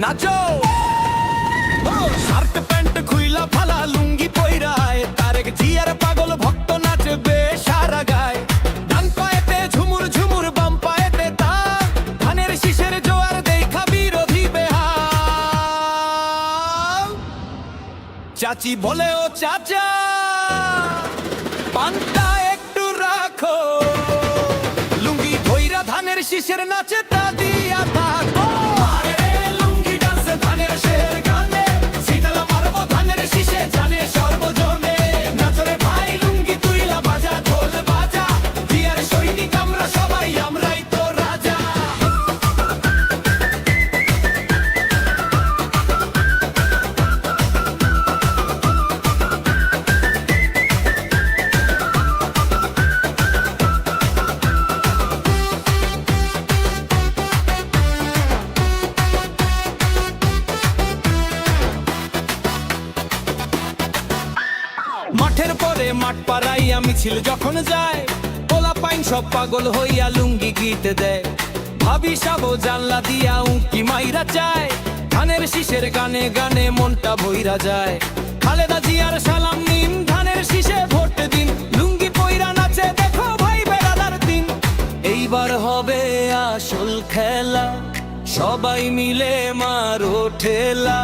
নাচো। Shirt pant খুইলা ফালা লুঙ্গি পইরায় তারেক জিয়ার পাগল ভক্ত নাচবে সারা গায়। ডান পায়েতে ঝুমুর ঝুমুর বাম পায়েতে তাল, ধানের শীষের জোয়ার দেখা বিরোধী বেহাল। চাচি বলে ও চাচা পান্তা একটু রাখো, লুঙ্গি ধইরা ধানের শীষের নাচে তা দিয়া থাকো। লুঙ্গি ডান্সে ধানের শের গানে শীতলা মারবো ধানের শীষে জানে সর্বজনে। নাচরে ভাই লুঙ্গি তুইলা বাজা ঢোল বাজা, দিয়ার সৈনিক আমরা সবাই আমরাই তো রাজা। মাঠের পরে মাঠ পাড়াইয়া মিছিল যখন যায়, পোলা পাইন সব পাগল হইয়া লুঙ্গি গীতে দেয়। ভাবি সাবো জানলা দিয়া উঁকি মাইরা যায়, ধানের শীষের গানে গানে মনটা বইরা যায়। খালেদা জিয়ার সালাম নিন, ধানের শীষে ভোট দিন, লুঙ্গি পইরা নাচে দেখো ভাই বেড়াদার দিন। এইবার হবে আসল খেলা, সবাই মিলে মারো ঠেলা।